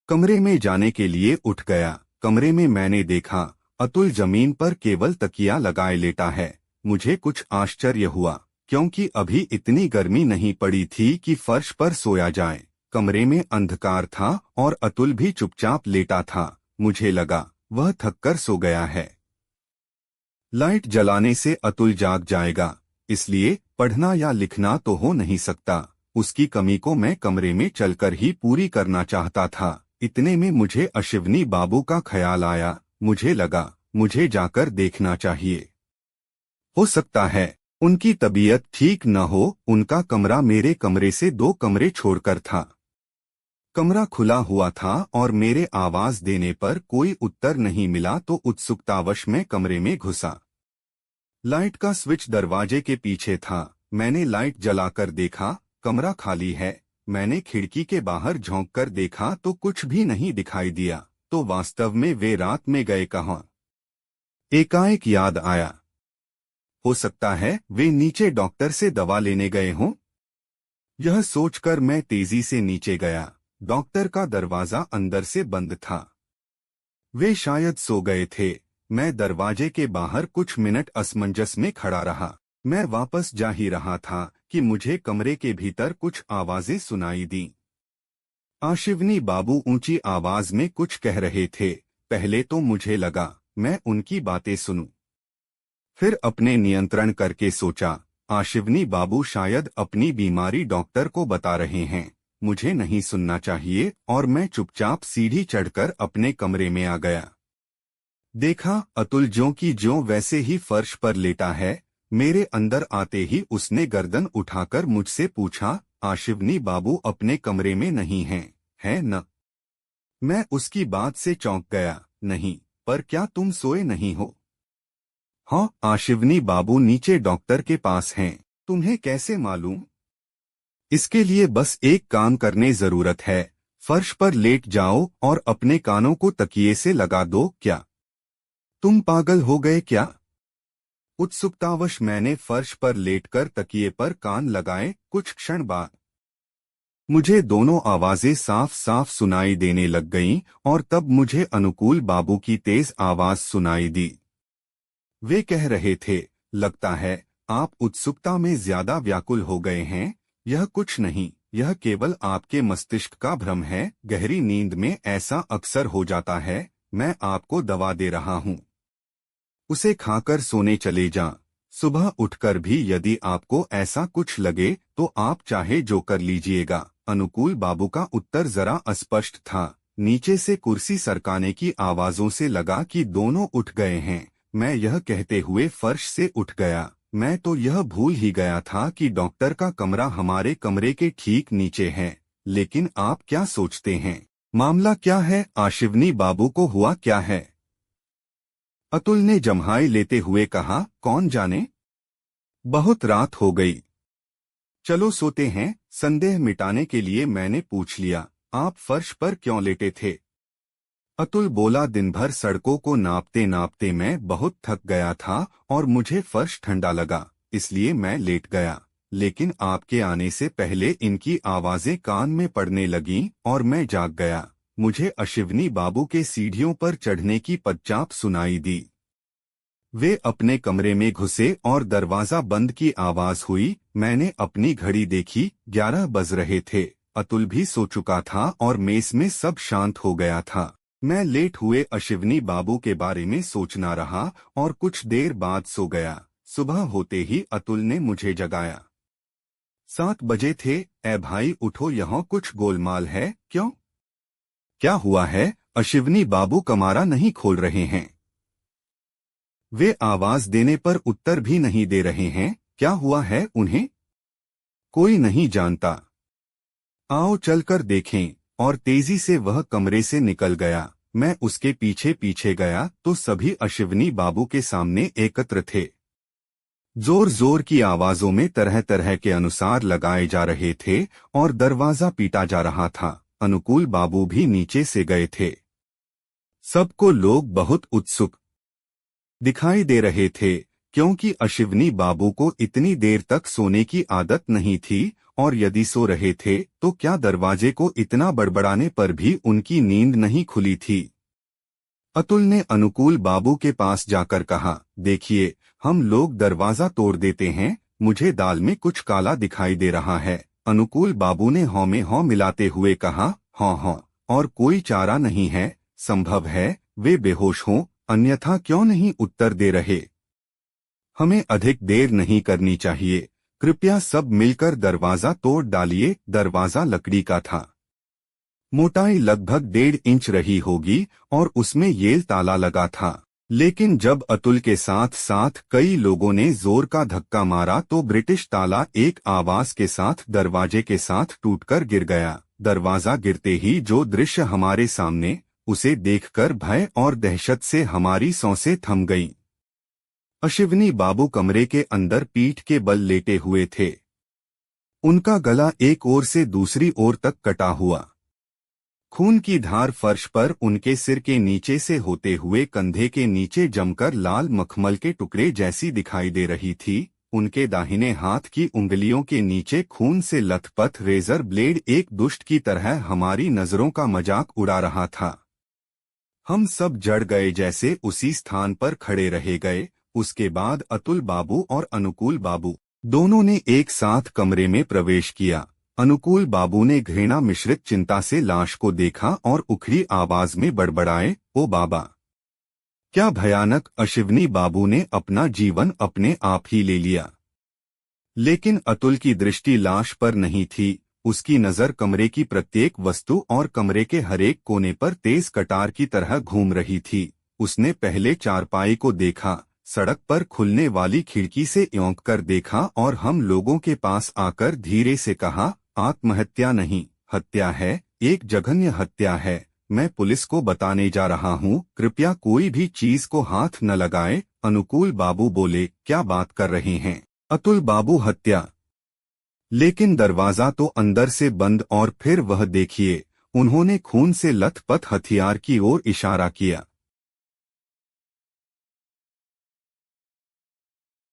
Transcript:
कमरे में जाने के लिए उठ गया। कमरे में मैंने देखा अतुल जमीन पर केवल तकिया लगाए लेटा है। मुझे कुछ आश्चर्य हुआ, क्योंकि अभी इतनी गर्मी नहीं पड़ी थी कि फर्श पर सोया जाए। कमरे में अंधकार था और अतुल भी चुपचाप लेटा था। मुझे लगा वह थककर सो गया है। लाइट जलाने से अतुल जाग जाएगा, इसलिए पढ़ना या लिखना तो हो नहीं सकता। उसकी कमी को मैं कमरे में चलकर ही पूरी करना चाहता था। इतने में मुझे अश्विनी बाबू का ख्याल आया। मुझे लगा मुझे जाकर देखना चाहिए। हो सकता है उनकी तबीयत ठीक न हो। उनका कमरा मेरे कमरे से 2 कमरे छोड़कर था। कमरा खुला हुआ था और मेरे आवाज देने पर कोई उत्तर नहीं मिला तो उत्सुकतावश मैं कमरे में घुसा। लाइट का स्विच दरवाजे के पीछे था। मैंने लाइट जलाकर देखा, कमरा खाली है। मैंने खिड़की के बाहर झांककर देखा तो कुछ भी नहीं दिखाई दिया। तो वास्तव में वे रात में गए कहाँ? एकाएक याद आया, हो सकता है वे नीचे डॉक्टर से दवा लेने गए हों। यह सोचकर मैं तेजी से नीचे गया। डॉक्टर का दरवाजा अंदर से बंद था। वे शायद सो गए थे। मैं दरवाजे के बाहर कुछ मिनट असमंजस में खड़ा रहा। मैं वापस जा ही रहा था कि मुझे कमरे के भीतर कुछ आवाजें सुनाई दी। अश्विनी बाबू ऊंची आवाज में कुछ कह रहे थे। पहले तो मुझे लगा मैं उनकी बातें सुनूं। फिर अपने नियंत्रण करके सोचा, अश्विनी बाबू शायद अपनी बीमारी डॉक्टर को बता रहे हैं। मुझे नहीं सुनना चाहिए और मैं चुपचाप सीढ़ी चढ़कर अपने कमरे में आ गया। देखा अतुल ज्यों की ज्यों वैसे ही फर्श पर लेटा है। मेरे अंदर आते ही उसने गर्दन उठाकर मुझसे पूछा, अश्विनी बाबू अपने कमरे में नहीं हैं, है न? मैं उसकी बात से चौंक गया। नहीं, पर क्या तुम सोए नहीं हो? हाँ, अश्विनी बाबू नीचे डॉक्टर के पास हैं। तुम्हें कैसे मालूम? इसके लिए बस एक काम करने जरूरत है। फर्श पर लेट जाओ और अपने कानों को तकिए से लगा दो। क्या तुम पागल हो गए क्या? उत्सुकतावश मैंने फर्श पर लेटकर तकिए पर कान लगाए। कुछ क्षण बाद मुझे दोनों आवाजें साफ साफ सुनाई देने लग गईं और तब मुझे अनुकूल बाबू की तेज आवाज सुनाई दी। वे कह रहे थे, लगता है आप उत्सुकता में ज्यादा व्याकुल हो गए हैं। यह कुछ नहीं, यह केवल आपके मस्तिष्क का भ्रम है। गहरी नींद में ऐसा अक्सर हो जाता है। मैं आपको दवा दे रहा हूँ, उसे खाकर सोने चले जाएं। सुबह उठकर भी यदि आपको ऐसा कुछ लगे तो आप चाहे जो कर लीजिएगा। अनुकूल बाबू का उत्तर जरा अस्पष्ट था। नीचे से कुर्सी सरकाने की आवाजों से लगा कि दोनों उठ गए हैं। मैं यह कहते हुए फर्श से उठ गया। मैं तो यह भूल ही गया था कि डॉक्टर का कमरा हमारे कमरे के ठीक नीचे है। लेकिन आप क्या सोचते हैं, मामला क्या है? अश्विनी बाबू को हुआ क्या है? अतुल ने जम्हाई लेते हुए कहा, कौन जाने, बहुत रात हो गई, चलो सोते हैं। संदेह मिटाने के लिए मैंने पूछ लिया, आप फर्श पर क्यों लेटे थे? अतुल बोला, दिन भर सड़कों को नापते नापते मैं बहुत थक गया था और मुझे फर्श ठंडा लगा, इसलिए मैं लेट गया। लेकिन आपके आने से पहले इनकी आवाजें कान में पड़ने लगीं और मैं जाग गया। मुझे अश्विनी बाबू के सीढ़ियों पर चढ़ने की पदचाप सुनाई दी। वे अपने कमरे में घुसे और दरवाजा बंद की आवाज हुई। मैंने अपनी घड़ी देखी, 11 बज रहे थे। अतुल भी सो चुका था और मेस में सब शांत हो गया था। मैं लेट हुए अश्विनी बाबू के बारे में सोचना रहा और कुछ देर बाद सो गया। सुबह होते ही अतुल ने मुझे जगाया। 7 बजे थे। ए भाई उठो, यहाँ कुछ गोलमाल है। क्यों, क्या हुआ है? अश्विनी बाबू कमरा नहीं खोल रहे हैं। वे आवाज देने पर उत्तर भी नहीं दे रहे हैं। क्या हुआ है उन्हें? कोई नहीं जानता, आओ चलकर देखें। और तेजी से वह कमरे से निकल गया। मैं उसके पीछे पीछे गया तो सभी अश्विनी बाबू के सामने एकत्र थे। जोर जोर की आवाजों में तरह तरह के अनुसार लगाए जा रहे थे और दरवाजा पीटा जा रहा था। अनुकूल बाबू भी नीचे से गए थे। सबको लोग बहुत उत्सुक दिखाई दे रहे थे। क्योंकि अशिवनी बाबू को इतनी देर तक सोने की आदत नहीं थी, और यदि सो रहे थे तो क्या दरवाजे को इतना बड़बड़ाने पर भी उनकी नींद नहीं खुली थी। अतुल ने अनुकूल बाबू के पास जाकर कहा, देखिए, हम लोग दरवाजा तोड़ देते हैं, मुझे दाल में कुछ काला दिखाई दे रहा है। अनुकूल बाबू ने हाँ में हाँ मिलाते हुए कहा, हाँ हाँ, और कोई चारा नहीं है, संभव है वे बेहोश हों, अन्यथा क्यों नहीं उत्तर दे रहे। हमें अधिक देर नहीं करनी चाहिए, कृपया सब मिलकर दरवाजा तोड़ डालिए। दरवाजा लकड़ी का था, मोटाई लगभग 1.5 इंच रही होगी और उसमें येल ताला लगा था। लेकिन जब अतुल के साथ साथ कई लोगों ने जोर का धक्का मारा तो ब्रिटिश ताला एक आवाज के साथ दरवाजे के साथ टूटकर गिर गया। दरवाजा गिरते ही जो दृश्य हमारे सामने, उसे देखकर भय और दहशत से हमारी सांसें थम गईं। अशिवनी बाबू कमरे के अंदर पीठ के बल लेटे हुए थे। उनका गला एक ओर से दूसरी ओर तक कटा हुआ, खून की धार फर्श पर उनके सिर के नीचे से होते हुए कंधे के नीचे जमकर लाल मखमल के टुकड़े जैसी दिखाई दे रही थी। उनके दाहिने हाथ की उंगलियों के नीचे खून से लथपथ रेजर ब्लेड एक दुष्ट की तरह हमारी नजरों का मजाक उड़ा रहा था। हम सब जड़ गए, जैसे उसी स्थान पर खड़े रह गए। उसके बाद अतुल बाबू और अनुकूल बाबू दोनों ने एक साथ कमरे में प्रवेश किया। अनुकूल बाबू ने घृणा मिश्रित चिंता से लाश को देखा और उखड़ी आवाज में बड़बड़ाए, ओ बाबा, क्या भयानक। अशिवनी बाबू ने अपना जीवन अपने आप ही ले लिया। लेकिन अतुल की दृष्टि लाश पर नहीं थी, उसकी नजर कमरे की प्रत्येक वस्तु और कमरे के हरेक कोने पर तेज कटार की तरह घूम रही थी। उसने पहले चारपाई को देखा, सड़क पर खुलने वाली खिड़की से योंक कर देखा और हम लोगों के पास आकर धीरे से कहा, आत्महत्या नहीं, हत्या है, एक जघन्य हत्या है। मैं पुलिस को बताने जा रहा हूँ, कृपया कोई भी चीज को हाथ न लगाए। अनुकूल बाबू बोले, क्या बात कर रहे हैं अतुल बाबू, हत्या? लेकिन दरवाजा तो अंदर से बंद, और फिर वह देखिए, उन्होंने खून से लथपथ हथियार की ओर इशारा किया।